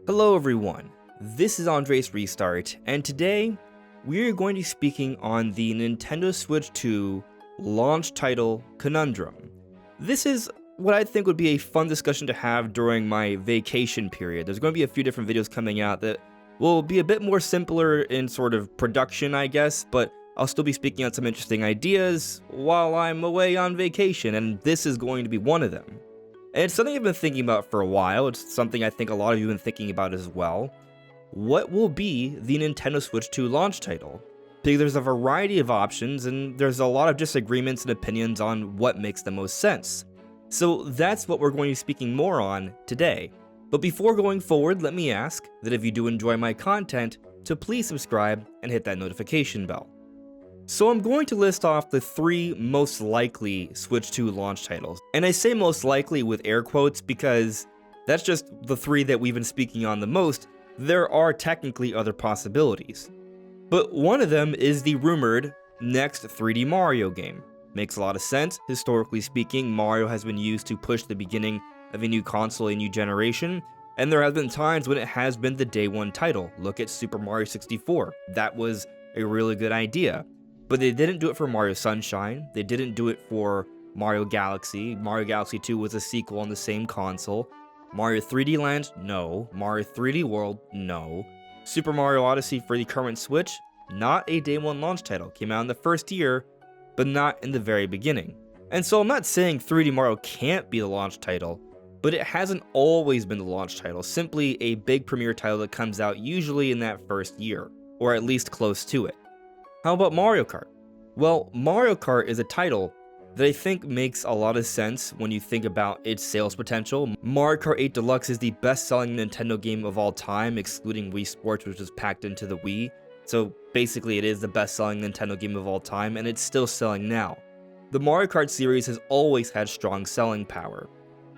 Hello everyone, this is AndresRestart, and today we are going to be speaking on the Nintendo Switch 2 launch title, Conundrum. This is what I think would be a fun discussion to have during my vacation period. There's going to be a few different videos coming out that will be a bit more simpler in sort of production, I guess, but I'll still be speaking on some interesting ideas while I'm away on vacation, and this is going to be one of them. And it's something I've been thinking about for a while. It's something I think a lot of you have been thinking about as well. What will be the Nintendo Switch 2 launch title? Because there's a variety of options, and there's a lot of disagreements and opinions on what makes the most sense. So that's what we're going to be speaking more on today. But before going forward, let me ask that if you do enjoy my content, to please subscribe and hit that notification bell. So I'm going to list off the 3 most likely Switch 2 launch titles. And I say most likely with air quotes because that's just the 3 that we've been speaking on the most. There are technically other possibilities. But one of them is the rumored next 3D Mario game. Makes a lot of sense. Historically speaking, Mario has been used to push the beginning of a new console, a new generation, and there have been times when it has been the day one title. Look at Super Mario 64. That was a really good idea. But they didn't do it for Mario Sunshine, they didn't do it for Mario Galaxy. Mario Galaxy 2 was a sequel on the same console. Mario 3D Land? No. Mario 3D World? No. Super Mario Odyssey for the current Switch? Not a day one launch title. Came out in the first year, but not in the very beginning. And so I'm not saying 3D Mario can't be the launch title, but it hasn't always been the launch title, simply a big premiere title that comes out usually in that first year, or at least close to it. How about Mario Kart? Well, Mario Kart is a title that I think makes a lot of sense when you think about its sales potential. Mario Kart 8 Deluxe is the best-selling Nintendo game of all time, excluding Wii Sports, which was packed into the Wii. So basically it is the best-selling Nintendo game of all time, and it's still selling now. The Mario Kart series has always had strong selling power.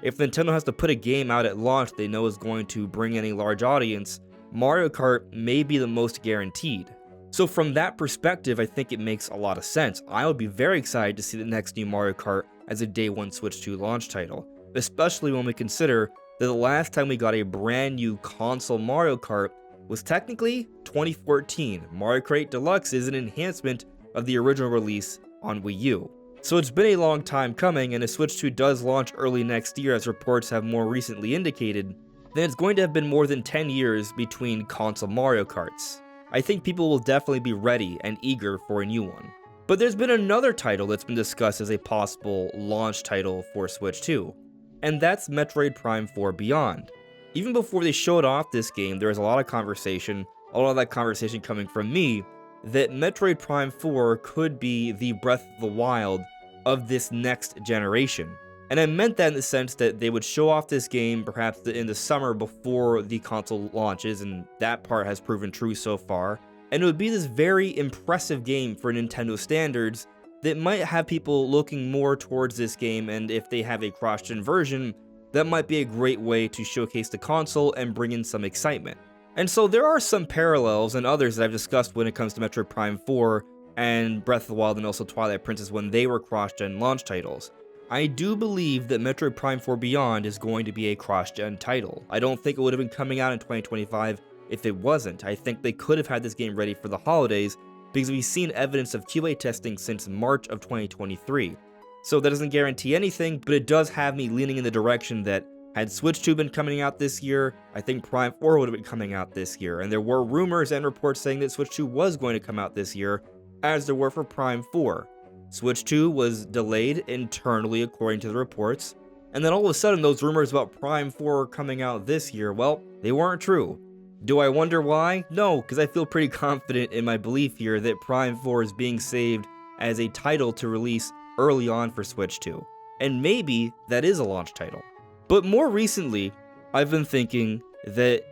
If Nintendo has to put a game out at launch they know is going to bring in a large audience, Mario Kart may be the most guaranteed. So from that perspective, I think it makes a lot of sense. I would be very excited to see the next new Mario Kart as a day one Switch 2 launch title, especially when we consider that the last time we got a brand new console Mario Kart was technically 2014. Mario Kart 8 Deluxe is an enhancement of the original release on Wii U. So it's been a long time coming, and if Switch 2 does launch early next year, as reports have more recently indicated, then it's going to have been more than 10 years between console Mario Karts. I think people will definitely be ready and eager for a new one. But there's been another title that's been discussed as a possible launch title for Switch 2, and that's Metroid Prime 4 Beyond. Even before they showed off this game, there was a lot of conversation, a lot of that conversation coming from me, that Metroid Prime 4 could be the Breath of the Wild of this next generation. And I meant that in the sense that they would show off this game perhaps in the summer before the console launches, and that part has proven true so far. And it would be this very impressive game for Nintendo standards that might have people looking more towards this game, and if they have a cross-gen version, that might be a great way to showcase the console and bring in some excitement. And so there are some parallels and others that I've discussed when it comes to Metroid Prime 4 and Breath of the Wild and also Twilight Princess when they were cross-gen launch titles. I do believe that Metroid Prime 4 Beyond is going to be a cross-gen title. I don't think it would have been coming out in 2025 if it wasn't. I think they could have had this game ready for the holidays because we've seen evidence of QA testing since March of 2023. So that doesn't guarantee anything, but it does have me leaning in the direction that had Switch 2 been coming out this year, I think Prime 4 would have been coming out this year. And there were rumors and reports saying that Switch 2 was going to come out this year, as there were for Prime 4. Switch 2 was delayed internally according to the reports, and then all of a sudden those rumors about Prime 4 coming out this year, well, they weren't true. Do I wonder why? No, because I feel pretty confident in my belief here that Prime 4 is being saved as a title to release early on for Switch 2. And maybe that is a launch title. But more recently, I've been thinking that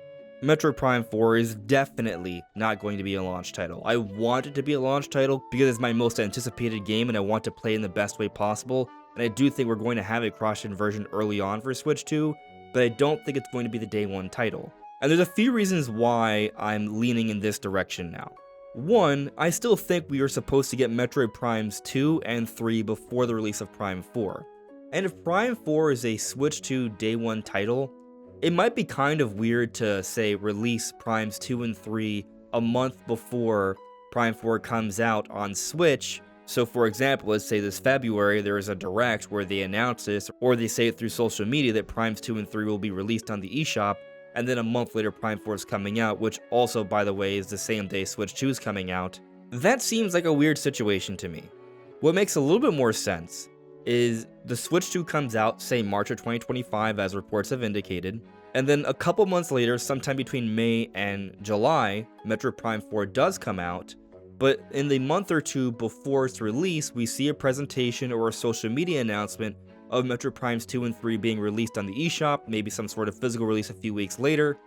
Metroid Prime 4 is definitely not going to be a launch title. I want it to be a launch title because it's my most anticipated game and I want to play in the best way possible. And I do think we're going to have a cross-gen version early on for Switch 2, but I don't think it's going to be the day one title. And there's a few reasons why I'm leaning in this direction now. One, I still think we are supposed to get Metroid Primes 2 and 3 before the release of Prime 4. And if Prime 4 is a Switch 2 Day 1 title, it might be kind of weird to, say, release Primes 2 and 3 a month before Prime 4 comes out on Switch. So for example, let's say this February there is a direct where they announce this, or they say it through social media that Primes 2 and 3 will be released on the eShop, and then a month later Prime 4 is coming out, which also, by the way, is the same day Switch 2 is coming out. That seems like a weird situation to me. What makes a little bit more sense is the Switch 2 comes out, say March of 2025 as reports have indicated, and then a couple months later, sometime between May and July, Metroid Prime 4 does come out, but in the month or two before its release, we see a presentation or a social media announcement of Metroid Primes 2 and 3 being released on the eShop, maybe some sort of physical release a few weeks later,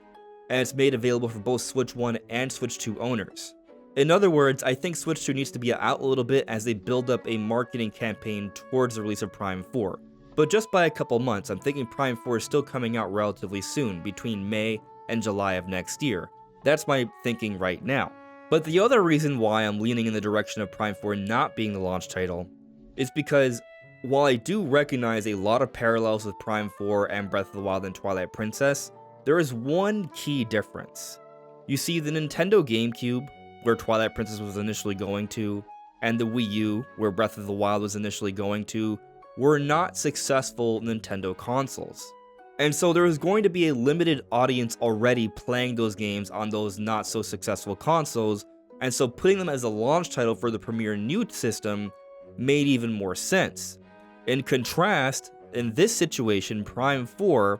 and it's made available for both Switch 1 and Switch 2 owners. In other words, I think Switch 2 needs to be out a little bit as they build up a marketing campaign towards the release of Prime 4. But just by a couple months, I'm thinking Prime 4 is still coming out relatively soon, between May and July of next year. That's my thinking right now. But the other reason why I'm leaning in the direction of Prime 4 not being the launch title is because while I do recognize a lot of parallels with Prime 4 and Breath of the Wild and Twilight Princess, there is one key difference. You see, the Nintendo GameCube, where Twilight Princess was initially going to, and the Wii U, where Breath of the Wild was initially going to, were not successful Nintendo consoles. And so there was going to be a limited audience already playing those games on those not so successful consoles, and so putting them as a launch title for the premier new system made even more sense. In contrast, in this situation, Prime 4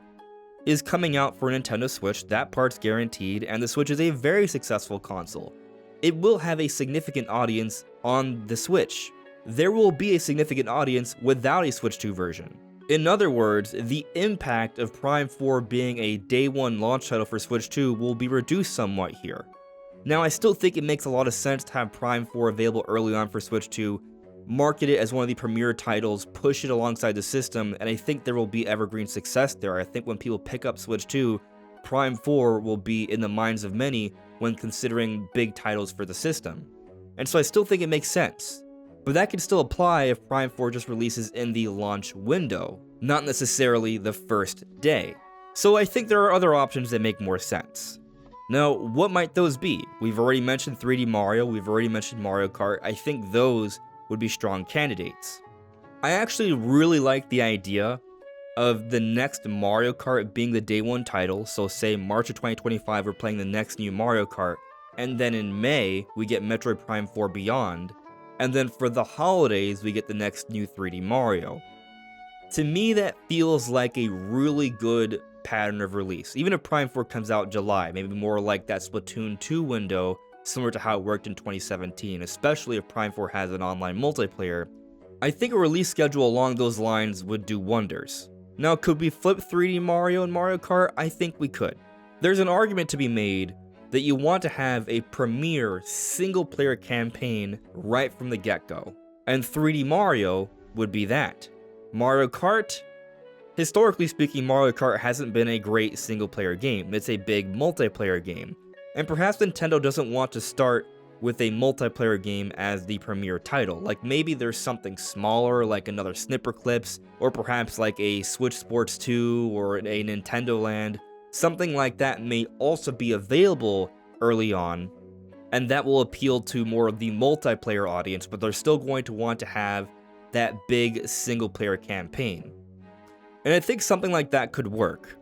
is coming out for Nintendo Switch, that part's guaranteed, and the Switch is a very successful console. It will have a significant audience on the Switch. There will be a significant audience without a Switch 2 version. In other words, the impact of Prime 4 being a day one launch title for Switch 2 will be reduced somewhat here. Now, I still think it makes a lot of sense to have Prime 4 available early on for Switch 2, market it as one of the premier titles, push it alongside the system, and I think there will be evergreen success there. I think when people pick up Switch 2, Prime 4 will be in the minds of many when considering big titles for the system. And so I still think it makes sense. But that can still apply if Prime 4 just releases in the launch window, not necessarily the first day. So I think there are other options that make more sense. Now, what might those be? We've already mentioned 3D Mario, we've already mentioned Mario Kart. I think those would be strong candidates. I actually really like the idea of the next Mario Kart being the day one title, so say March of 2025 we're playing the next new Mario Kart, and then in May we get Metroid Prime 4 Beyond, and then for the holidays we get the next new 3D Mario. To me that feels like a really good pattern of release. Even if Prime 4 comes out in July, maybe more like that Splatoon 2 window, similar to how it worked in 2017, especially if Prime 4 has an online multiplayer, I think a release schedule along those lines would do wonders. Now, could we flip 3D Mario and Mario Kart? I think we could. There's an argument to be made that you want to have a premier single-player campaign right from the get-go, and 3D Mario would be that. Mario Kart, historically speaking, Mario Kart hasn't been a great single-player game. It's a big multiplayer game, and perhaps Nintendo doesn't want to start with a multiplayer game as the premier title. Like maybe there's something smaller like another Snipper Clips, or perhaps like a Switch Sports 2 or a Nintendo Land. Something like that may also be available early on, and that will appeal to more of the multiplayer audience, but they're still going to want to have that big single player campaign. And I think something like that could work.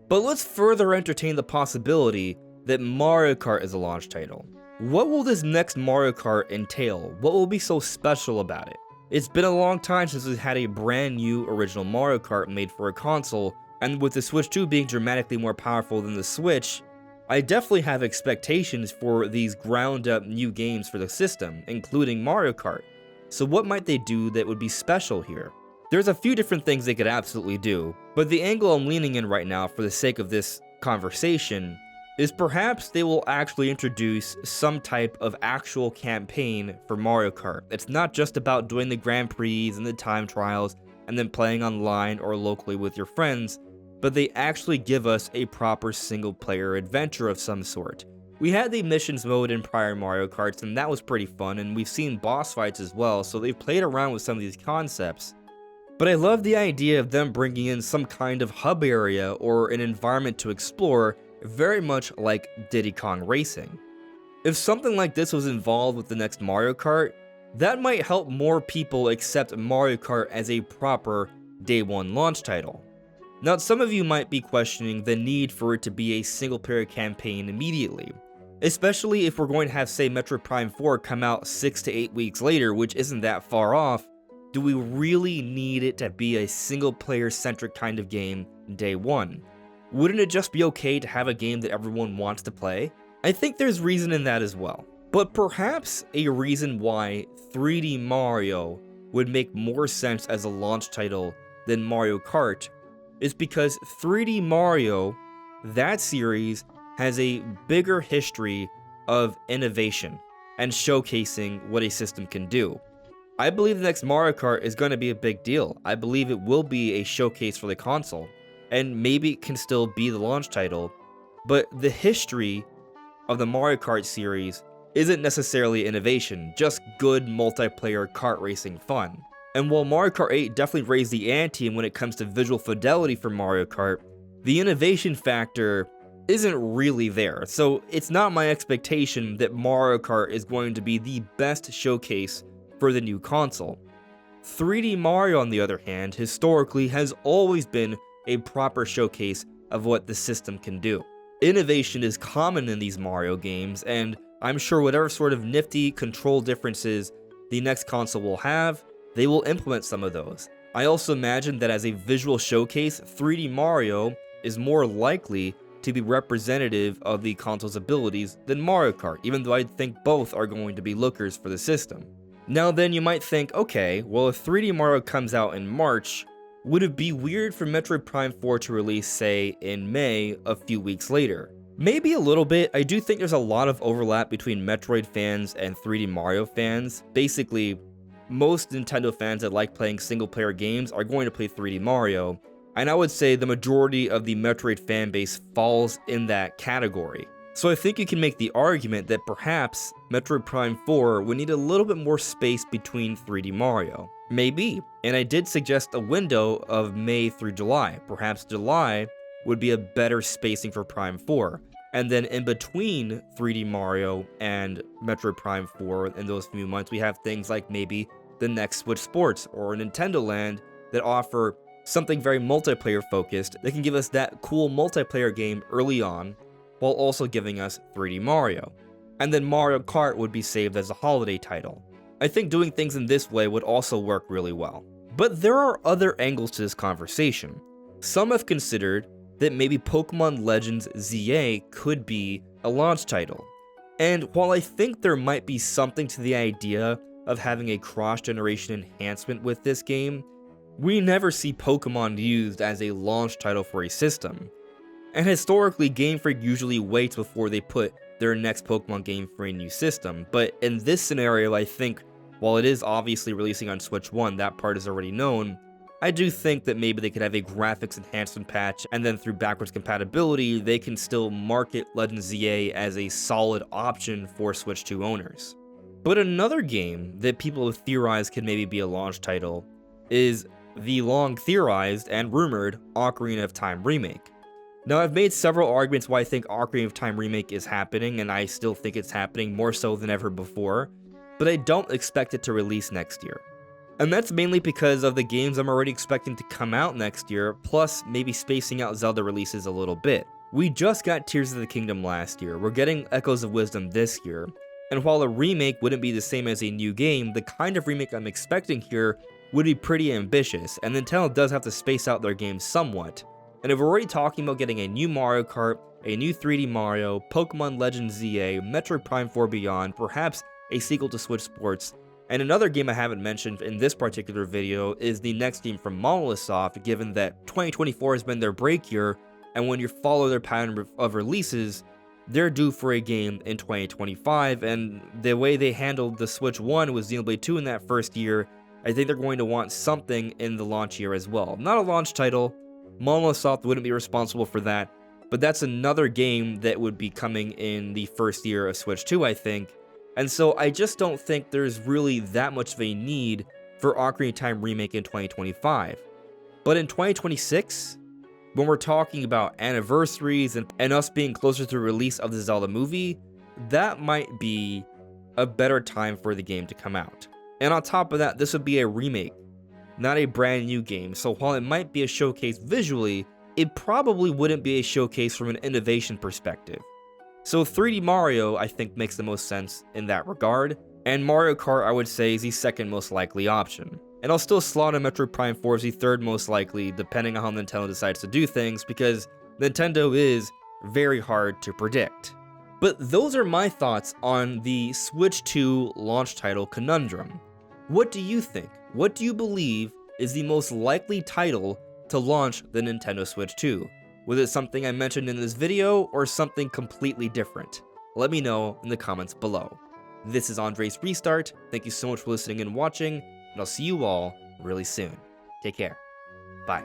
But let's further entertain the possibility that Mario Kart is a launch title. What will this next Mario Kart entail? What will be so special about it? It's been a long time since we've had a brand new original Mario Kart made for a console, and with the Switch 2 being dramatically more powerful than the Switch, I definitely have expectations for these ground up new games for the system, including Mario Kart. So what might they do that would be special here? There's a few different things they could absolutely do, but the angle I'm leaning in right now for the sake of this conversation is perhaps they will actually introduce some type of actual campaign for Mario Kart. It's not just about doing the Grand Prix and the time trials and then playing online or locally with your friends, but they actually give us a proper single player adventure of some sort. We had the missions mode in prior Mario Karts, and that was pretty fun, and we've seen boss fights as well, so they've played around with some of these concepts. But I love the idea of them bringing in some kind of hub area or an environment to explore, very much like Diddy Kong Racing. If something like this was involved with the next Mario Kart, that might help more people accept Mario Kart as a proper day one launch title. Now, some of you might be questioning the need for it to be a single player campaign immediately, especially if we're going to have, say, Metroid Prime 4 come out 6 to 8 weeks later, which isn't that far off. Do we really need it to be a single player centric kind of game day one? Wouldn't it just be okay to have a game that everyone wants to play? I think there's reason in that as well. But perhaps a reason why 3D Mario would make more sense as a launch title than Mario Kart is because 3D Mario, that series, has a bigger history of innovation and showcasing what a system can do. I believe the next Mario Kart is going to be a big deal. I believe it will be a showcase for the console, and maybe it can still be the launch title, but the history of the Mario Kart series isn't necessarily innovation, just good multiplayer kart racing fun. And while Mario Kart 8 definitely raised the ante when it comes to visual fidelity for Mario Kart, the innovation factor isn't really there, so it's not my expectation that Mario Kart is going to be the best showcase for the new console. 3D Mario, on the other hand, historically has always been a proper showcase of what the system can do. Innovation is common in these Mario games, and I'm sure whatever sort of nifty control differences the next console will have, they will implement some of those. I also imagine that as a visual showcase, 3D Mario is more likely to be representative of the console's abilities than Mario Kart, even though I think both are going to be lookers for the system. Now then, you might think, okay, well, if 3D Mario comes out in March, would it be weird for Metroid Prime 4 to release, say, in May, a few weeks later? Maybe a little bit. I do think there's a lot of overlap between Metroid fans and 3D Mario fans. Basically, most Nintendo fans that like playing single-player games are going to play 3D Mario, and I would say the majority of the Metroid fanbase falls in that category. So I think you can make the argument that perhaps Metroid Prime 4 would need a little bit more space between 3D Mario. Maybe, and I did suggest a window of May through July. Perhaps July would be a better spacing for Prime 4. And then in between 3D Mario and Metroid Prime 4 in those few months, we have things like maybe the next Switch Sports or Nintendo Land that offer something very multiplayer focused that can give us that cool multiplayer game early on, while also giving us 3D Mario. And then Mario Kart would be saved as a holiday title. I think doing things in this way would also work really well. But there are other angles to this conversation. Some have considered that maybe Pokemon Legends ZA could be a launch title. And while I think there might be something to the idea of having a cross-generation enhancement with this game, we never see Pokemon used as a launch title for a system. And historically, Game Freak usually waits before they put their next Pokemon game for a new system, but in this scenario, I think, while it is obviously releasing on Switch 1, that part is already known, I do think that maybe they could have a graphics enhancement patch, and then through backwards compatibility, they can still market Legends ZA as a solid option for Switch 2 owners. But another game that people have theorized could maybe be a launch title is the long theorized and rumored Ocarina of Time remake. Now, I've made several arguments why I think Ocarina of Time remake is happening, and I still think it's happening more so than ever before, but I don't expect it to release next year. And that's mainly because of the games I'm already expecting to come out next year, plus maybe spacing out Zelda releases a little bit. We just got Tears of the Kingdom last year, we're getting Echoes of Wisdom this year, and while a remake wouldn't be the same as a new game, the kind of remake I'm expecting here would be pretty ambitious, and Nintendo does have to space out their games somewhat. And if we're already talking about getting a new Mario Kart, a new 3D Mario, Pokemon Legends ZA, Metroid Prime 4 Beyond, perhaps a sequel to Switch Sports, and another game I haven't mentioned in this particular video is the next game from Monolith Soft, given that 2024 has been their break year, and when you follow their pattern of releases, they're due for a game in 2025, and the way they handled the Switch 1 with Xenoblade 2 in that first year, I think they're going to want something in the launch year as well. Not a launch title, Monolith Soft wouldn't be responsible for that, but that's another game that would be coming in the first year of Switch 2, I think. And so I just don't think there's really that much of a need for Ocarina of Time Remake in 2025. But in 2026, when we're talking about anniversaries and us being closer to the release of the Zelda movie, that might be a better time for the game to come out. And on top of that, this would be a remake, not a brand new game. So while it might be a showcase visually, it probably wouldn't be a showcase from an innovation perspective. So 3D Mario, I think, makes the most sense in that regard, and Mario Kart, I would say, is the second most likely option. And I'll still slot in Metroid Prime 4 as the third most likely, depending on how Nintendo decides to do things, because Nintendo is very hard to predict. But those are my thoughts on the Switch 2 launch title Conundrum. What do you think? What do you believe is the most likely title to launch the Nintendo Switch 2? Was it something I mentioned in this video, or something completely different? Let me know in the comments below. This is AndresRestart. Thank you so much for listening and watching, and I'll see you all really soon. Take care. Bye.